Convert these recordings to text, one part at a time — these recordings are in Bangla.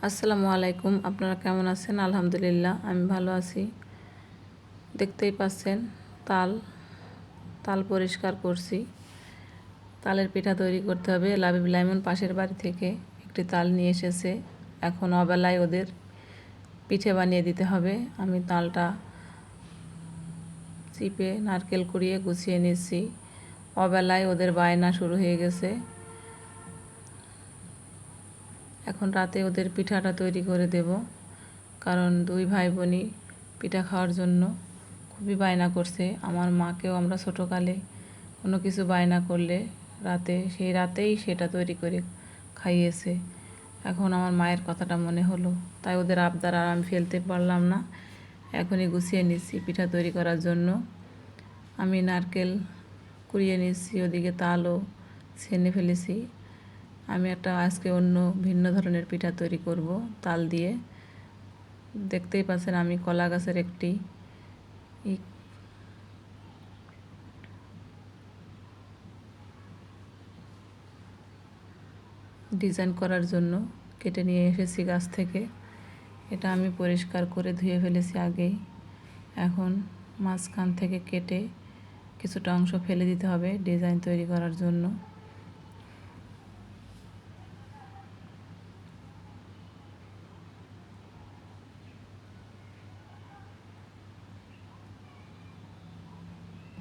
আসসালামু আলাইকুম। আপনারা কেমন আছেন? আলহামদুলিল্লাহ আমি ভালো আছি। দেখতেই পাচ্ছেন তাল তাল পরিষ্কার করছি। তালের পিঠা তৈরি করতে হবে। লাবিব লাইমন পাশের বাড়ি থেকে একটি তাল নিয়ে এসেছে। এখন অবেলায় ওদের পিঠে বানিয়ে দিতে হবে। আমি তালটা চিপে নারকেল কুড়িয়ে গুছিয়ে নিচ্ছি। অবেলায় ওদের বায়না শুরু হয়ে গেছে। এখন রাতে ওদের পিঠাটা তৈরি করে দেব, কারণ দুই ভাই বোনই পিঠা খাওয়ার জন্য খুবই বায়না করছে। আমার মাকেও আমরা ছোটোকালে কোনো কিছু বায়না করলে সেই রাতেই সেটা তৈরি করে খাইয়েছে। এখন আমার মায়ের কথাটা মনে হলো, তাই ওদের আবদার আর আমি ফেলতে পারলাম না। এখনই গুছিয়ে নিচ্ছি পিঠা তৈরি করার জন্য। আমি নারকেল কুড়িয়ে নিচ্ছি, ওদিকে তালও ছেনে ফেলেছি। আমি আজকে অন্য ভিন্ন ধরনের পিঠা তৈরি করব তাল দিয়ে। দেখতেই পাচ্ছেন আমি কলা গাছের একটি ডিজাইন করার জন্য কেটে নিয়ে এসেছি গাছ থেকে। এটা আমি পরিষ্কার করে ধুয়ে ফেলেছি আগেই। এখন মাঝখান থেকে কেটে কিছুটা অংশ ফেলে দিতে হবে ডিজাইন তৈরি করার জন্য।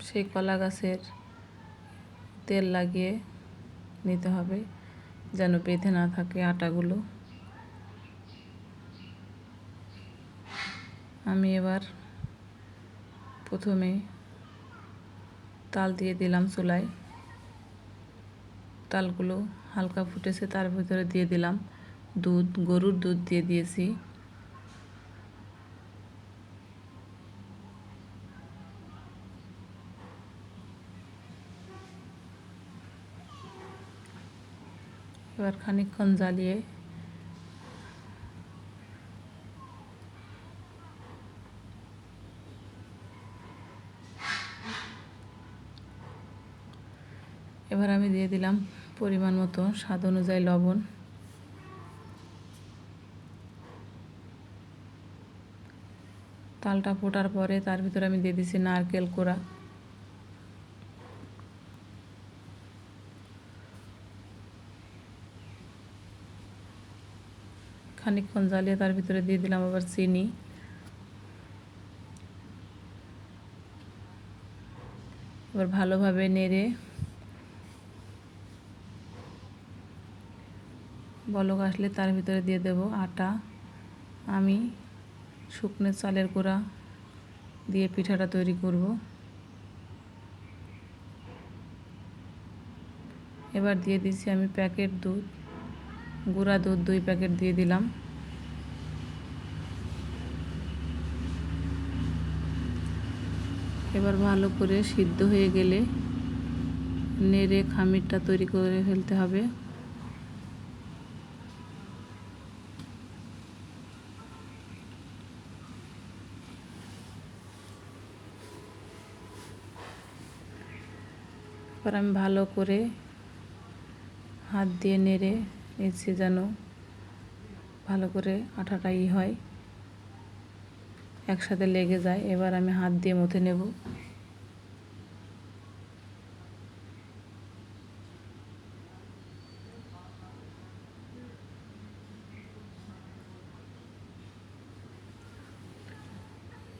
সেই কলা গাছের তেল লাগিয়ে নিতে হবে যেন বেঁধে না থাকে আটাগুলো। আমি এবার প্রথমে তাল দিয়ে দিলাম চুলায়। তালগুলো হালকা ফুটেছে, তার ভিতরে দিয়ে দিলাম দুধ, গরুর দুধ দিয়ে দিয়েছি। এবার খানিকক্ষণ জ্বালিয়ে এবার আমি দিয়ে দিলাম পরিমাণ মতো স্বাদ অনুযায়ী লবণ। তালটা ফোটার পরে তার ভিতরে আমি দিয়ে দিচ্ছি নারকেল কোড়া। খানিকক্ষণ জ্বালিয়ে তার ভিতরে দিয়ে দিলাম আবার চিনি। এবার ভালোভাবে নেড়ে বলক আসলে তার ভিতরে দিয়ে দেব আটা। আমি শুকনো চালের গুঁড়া দিয়ে পিঠাটা তৈরি করব। এবার দিয়ে দিচ্ছি আমি প্যাকেট দুধ, গুঁড়া দুধ 2 প্যাকেট দিয়ে দিলাম। এবার ভালো করে সিদ্ধ হয়ে গেলে নেড়ে খামিরটা তৈরি করে ফেলতে হবে। এবার আমি ভালো করে হাত দিয়ে নেড়ে নিচ্ছি যেন ভালো করে আটাটা হয়, একসাথে লেগে যায়। এবার আমি হাত দিয়ে মথে নেব।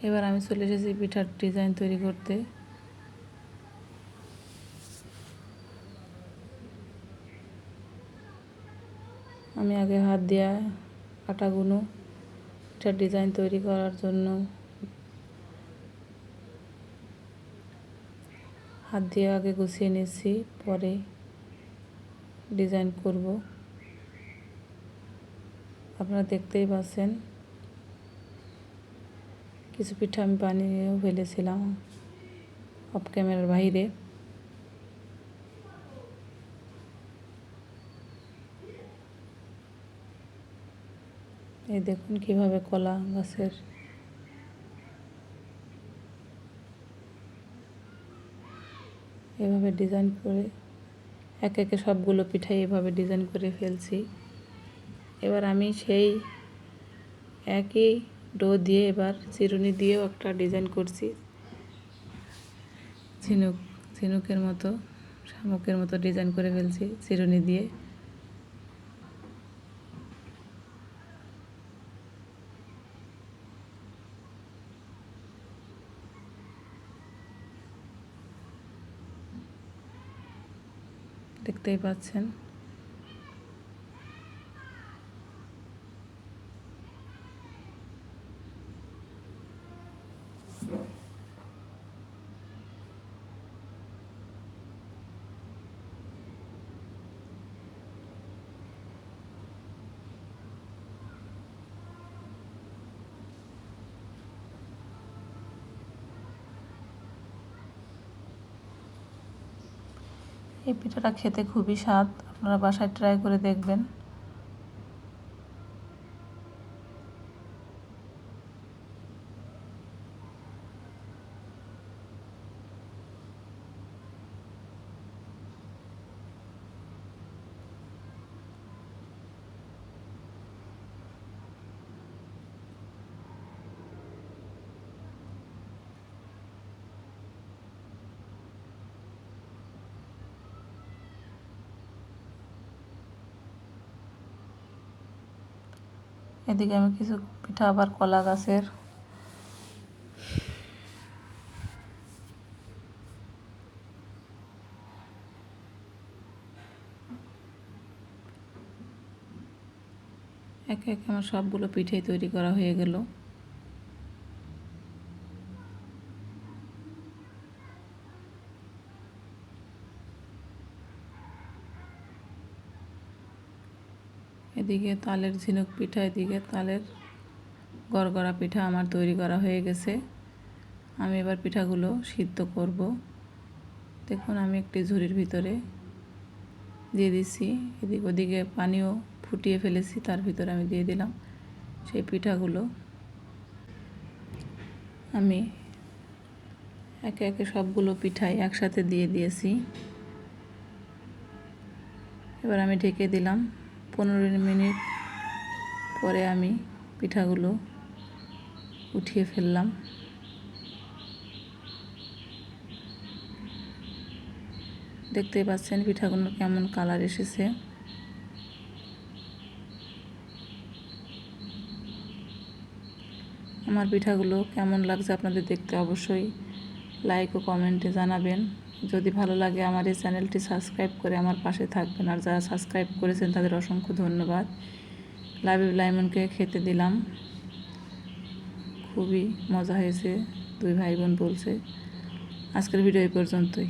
এবার আমি চলে এসেছি পিঠার ডিজাইন তৈরি করতে। আমি আগে হাত দিয়ে আটাগুলো পিঠার ডিজাইন তৈরি করার জন্য হাত দিয়ে আগে গুছিয়ে নিচ্ছি, পরে ডিজাইন করব। আপনারা দেখতেই পাচ্ছেন কিছু পিঠা আমি বানিয়েও ফেলেছিলাম অফ ক্যামেরার বাইরে। এই দেখুন কিভাবে কলা গাছের এভাবে ডিজাইন করে একে একে সবগুলো পিঠাই এভাবে ডিজাইন করে ফেলছি। এবার আমি সেই একই ডো দিয়ে এবার চিরুনি দিয়েও একটা ডিজাইন করছি, ঝিনুকের মতো, শামুকের মতো ডিজাইন করে ফেলছি চিরুনি দিয়ে। দেখতেই পাচ্ছেন। এই পিঠাটা খেতে খুবই স্বাদ, আপনারা বাসায় ট্রাই করে দেখবেন। এদিকে আমি কিছু পিঠা আবার কলা গাছের একে একে আমার সবগুলো পিঠেই তৈরি করা হয়ে গেল। এদিকে তালের ঝিনুক পিঠা, এদিকে তালের গড়গড়া পিঠা আমার তৈরি করা হয়ে গেছে। আমি এবার পিঠাগুলো সিদ্ধ করব। দেখুন আমি একটি ঝুড়ির ভিতরে দিয়ে দিচ্ছি, এদিক ওদিকে পানিও ফুটিয়ে ফেলেছি, তার ভিতরে আমি দিয়ে দিলাম সেই পিঠাগুলো। আমি একে একে সবগুলো পিঠাই একসাথে দিয়ে দিয়েছি। এবার আমি ঢেকে দিলাম। 15 মিনিট পরে আমি পিঠাগুলো উঠিয়ে ফেললাম। দেখতেই পাচ্ছেন পিঠাগুলো কেমন কালার এসেছে। আমার পিঠাগুলো কেমন লাগছে আপনাদের দেখতে অবশ্যই লাইক ও কমেন্টে জানাবেন। যদি ভালো লাগে আমার এই চ্যানেলটি সাবস্ক্রাইব করে আমার পাশে থাকবেন, আর যারা সাবস্ক্রাইব করেছেন তাদের অসংখ্য ধন্যবাদ। লাবিব লাইমনকে খেতে দিলাম, খুবই মজা হয়েছে, দুই ভাই বোন বলছে। আজকের ভিডিও এই পর্যন্তই।